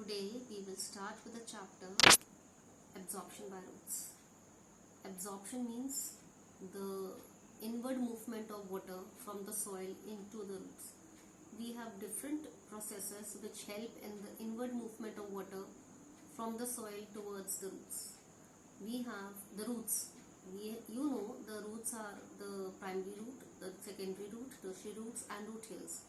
Today we will start with the chapter absorption by roots. Absorption means the inward movement of water from the soil into the roots. We have different processes which help in the inward movement of water from the soil towards the roots. We have the roots. The roots are the primary root, the secondary root, tertiary roots and root hairs.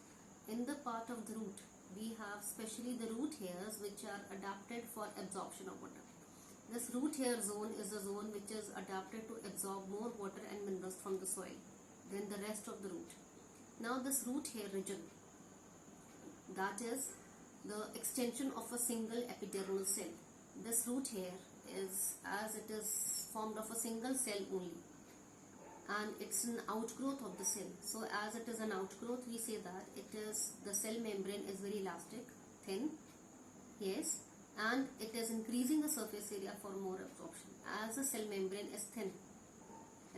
In the part of the root, we have specially the root hairs which are adapted for absorption of water. This root hair zone is a zone which is adapted to absorb more water and minerals from the soil than the rest of the root. Now this root hair region, that is the extension of a single epidermal cell. This root hair is, as it is formed of a single cell only, and it's an outgrowth of the cell. So as it is an outgrowth, we say that the cell membrane is very elastic, thin, yes, and it is increasing the surface area for more absorption. As the cell membrane is thin,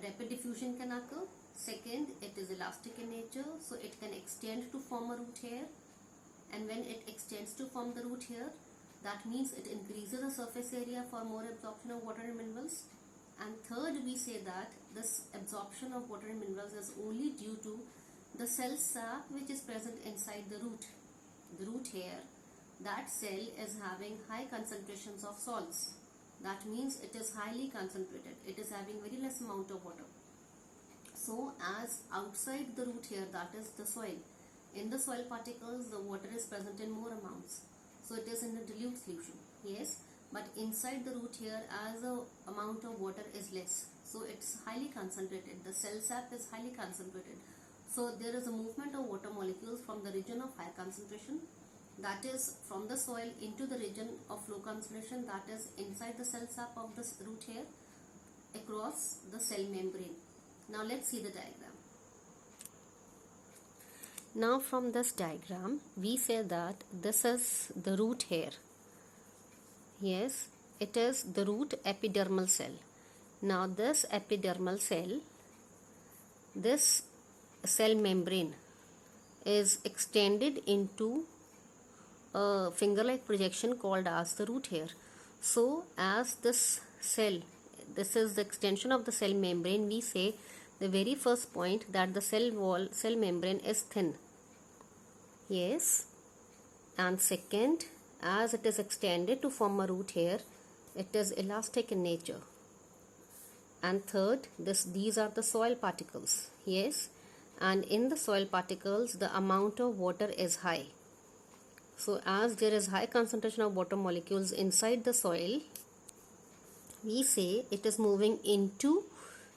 rapid diffusion can occur. Second, it is elastic in nature, so it can extend to form a root hair, and when it extends to form the root hair, that means it increases the surface area for more absorption of water and minerals. And third, we say that this absorption of water and minerals is only due to the cell sap which is present inside the root hair. That cell is having high concentrations of salts. That means it is highly concentrated. It is having very less amount of water. So as outside the root hair, that is the soil, in the soil particles the water is present in more amounts. So it is in a dilute solution. Yes. But inside the root hair, as the amount of water is less, so it's highly concentrated. The cell sap is highly concentrated. So there is a movement of water molecules from the region of high concentration, that is from the soil, into the region of low concentration, that is inside the cell sap of the root hair, across the cell membrane. Now let's see the diagram. Now from this diagram, we say that this is the root hair. Yes, it is the root epidermal cell. Now this epidermal cell, this cell membrane is extended into a finger-like projection called as the root hair. So as this cell, this is the extension of the cell membrane, we say the very first point that the cell membrane is thin. Yes, and second, as it is extended to form a root hair, it is elastic in nature. And third, these are the soil particles. Yes, and in the soil particles the amount of water is high. So as there is high concentration of water molecules inside the soil, we say it is moving into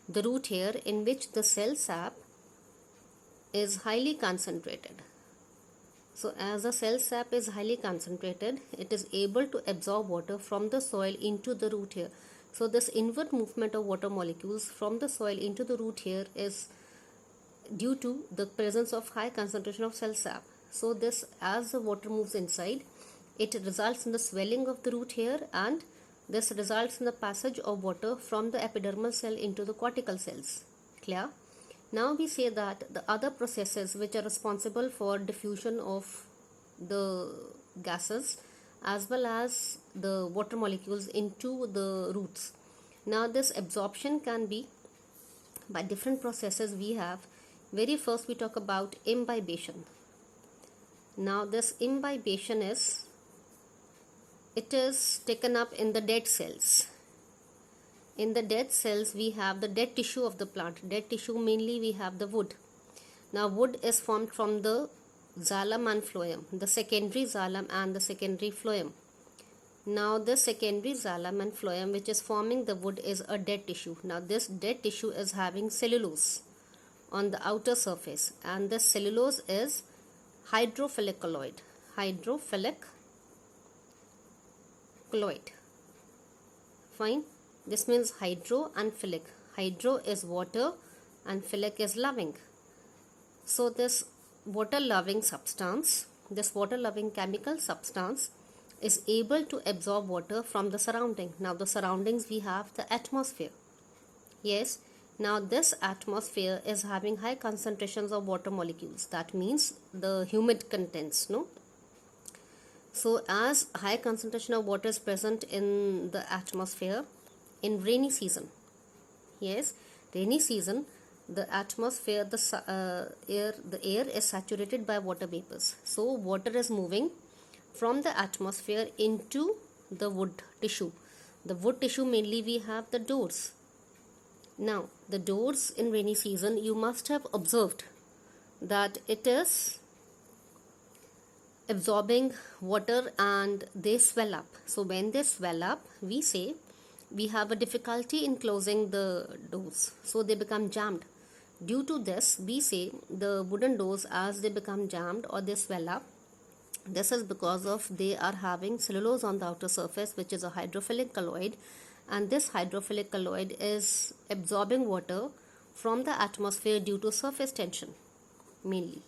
the root hair, in which the cell sap is highly concentrated. So as the cell sap is highly concentrated, it is able to absorb water from the soil into the root hair. So this inward movement of water molecules from the soil into the root hair is due to the presence of high concentration of cell sap. So this, as the water moves inside, it results in the swelling of the root hair, and this results in the passage of water from the epidermal cell into the cortical cells. Clear? Now we say that the other processes which are responsible for diffusion of the gases as well as the water molecules into the roots. Now this absorption can be by different processes we have. Very first we talk about imbibition. Now this imbibition is taken up in the dead cells. In the dead cells, we have the dead tissue of the plant. Dead tissue, mainly we have the wood. Now wood is formed from the xylem and phloem, the secondary xylem and the secondary phloem. Now the secondary xylem and phloem which is forming the wood is a dead tissue. Now this dead tissue is having cellulose on the outer surface, and this cellulose is hydrophilic colloid. Hydrophilic colloid. Fine. This means hydro and philic. Hydro is water and philic is loving. So this water-loving substance, this water-loving chemical substance is able to absorb water from the surrounding. Now the surroundings, we have the atmosphere. Yes. Now this atmosphere is having high concentrations of water molecules. That means the humid contents, no? So as high concentration of water is present in the atmosphere in rainy season, yes, rainy season, the atmosphere, the air is saturated by water vapors. So water is moving from the atmosphere into the wood tissue. The wood tissue, mainly we have the doors. Now the doors in rainy season, you must have observed that it is absorbing water and they swell up. So when they swell up, we say we have a difficulty in closing the doors, so they become jammed. Due to this, we say the wooden doors, as they become jammed or they swell up, this is because of they are having cellulose on the outer surface, which is a hydrophilic colloid, and this hydrophilic colloid is absorbing water from the atmosphere due to surface tension mainly.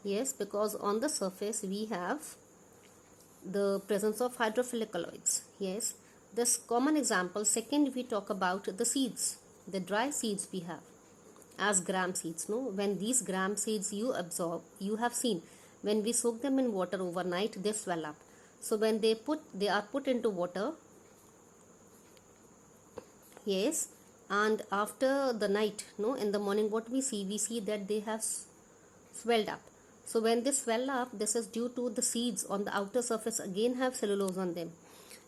Yes, because on the surface we have the presence of hydrophilic colloids. Yes, this common example. Second, we talk about the seeds, the dry seeds we have as gram seeds. No, when these gram seeds you absorb, you have seen when we soak them in water overnight, they swell up. So when they are put into water, yes, and after the night, no, in the morning, what we see that they have swelled up. So when they swell up, this is due to the seeds on the outer surface again have cellulose on them,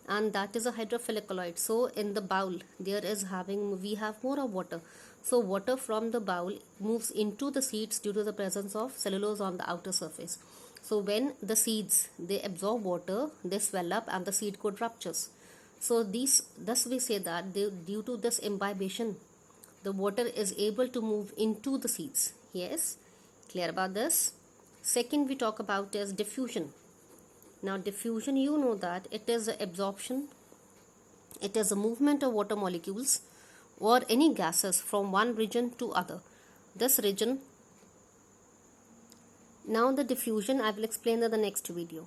and that is a hydrophilic colloid. So in the bowl we have more of water. So water from the bowl moves into the seeds due to the presence of cellulose on the outer surface. So when the seeds, they absorb water, they swell up and the seed coat ruptures. So thus we say that due to this imbibition, the water is able to move into the seeds. Yes, clear about this? Second, we talk about is diffusion. Now diffusion, you know that it is absorption, it is a movement of water molecules or any gases from one region to other. This region, now the diffusion I will explain in the next video.